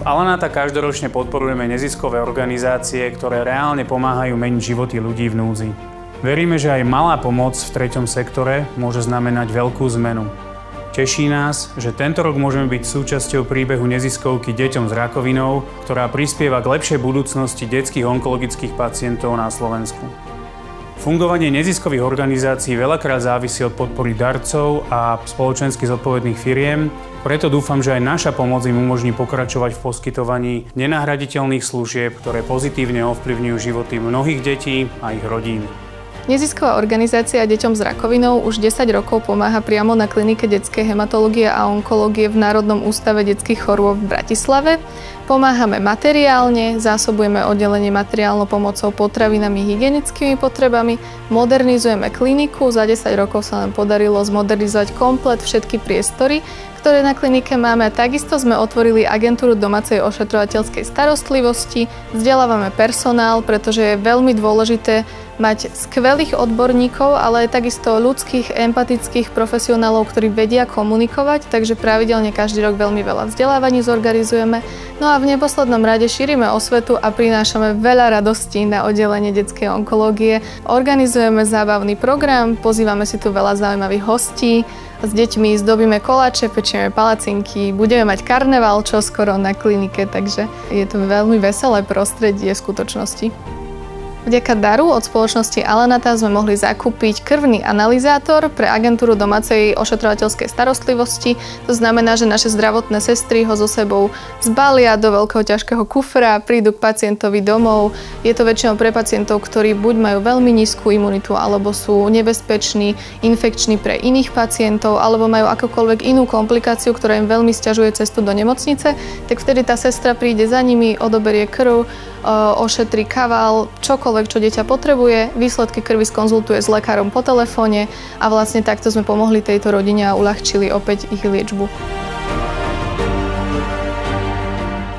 Alanata každoročne podporujeme neziskové organizácie, ktoré reálne pomáhajú meniť životy ľudí v núdzi. Veríme, že aj malá pomoc v treťom sektore môže znamenať veľkú zmenu. Teší nás, že tento rok môžeme byť súčasťou príbehu neziskovky Deťom s rakovinou, ktorá prispieva k lepšej budúcnosti detských onkologických pacientov na Slovensku. Fungovanie neziskových organizácií veľakrát závisí od podpory darcov a spoločensky zodpovedných firiem, preto dúfam, že aj naša pomoc im umožní pokračovať v poskytovaní nenahraditeľných služieb, ktoré pozitívne ovplyvňujú životy mnohých detí a ich rodín. Nezisková organizácia Deťom s rakovinou už 10 rokov pomáha priamo na klinike detskej hematológie a onkológie v Národnom ústave detských chorôb v Bratislave. Pomáhame materiálne, zásobujeme oddelenie materiálnou pomocou, potravinami, hygienickými potrebami, modernizujeme kliniku, za 10 rokov sa nám podarilo zmodernizovať komplet všetky priestory, ktoré na klinike máme, a takisto sme otvorili agentúru domácej ošetrovateľskej starostlivosti, vzdelávame personál, pretože je veľmi dôležité mať skvelých odborníkov, ale aj takisto ľudských, empatických profesionálov, ktorí vedia komunikovať, takže pravidelne každý rok veľmi veľa vzdelávaní zorganizujeme. No a v neposlednom rade šírime osvetu a prinášame veľa radostí na oddelenie detskej onkológie. Organizujeme zábavný program, pozývame si tu veľa zaujímavých hostí, s deťmi zdobíme koláče, pečieme palacinky, budeme mať karneval čoskoro na klinike, takže je to veľmi veselé prostredie v skutočnosti. Vďaka daru od spoločnosti Alanata sme mohli zakúpiť krvný analyzátor pre agentúru domácej ošetrovateľskej starostlivosti. To znamená, že naše zdravotné sestry ho so sebou zbalia do veľkého ťažkého kufra, prídu k pacientovi domov. Je to väčšinou pre pacientov, ktorí buď majú veľmi nízku imunitu, alebo sú nebezpeční, infekční pre iných pacientov, alebo majú akokoľvek inú komplikáciu, ktorá im veľmi sťažuje cestu do nemocnice, tak vtedy tá sestra príde za nimi, odoberie krv, ošetrí kaval, čokoľvek, čo dieťa potrebuje, výsledky krvi skonzultuje s lekárom po telefóne a vlastne takto sme pomohli tejto rodine a uľahčili opäť ich liečbu.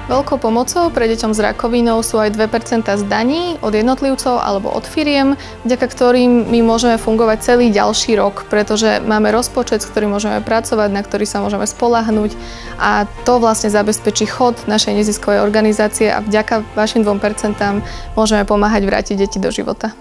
Veľkou pomocou pre deťom s rakovinou sú aj 2% z daní od jednotlivcov alebo od firiem, vďaka ktorým my môžeme fungovať celý ďalší rok, pretože máme rozpočet, s ktorým môžeme pracovať, na ktorý sa môžeme spoľahnúť, a to vlastne zabezpečí chod našej neziskovej organizácie a vďaka vašim 2% môžeme pomáhať vrátiť deti do života.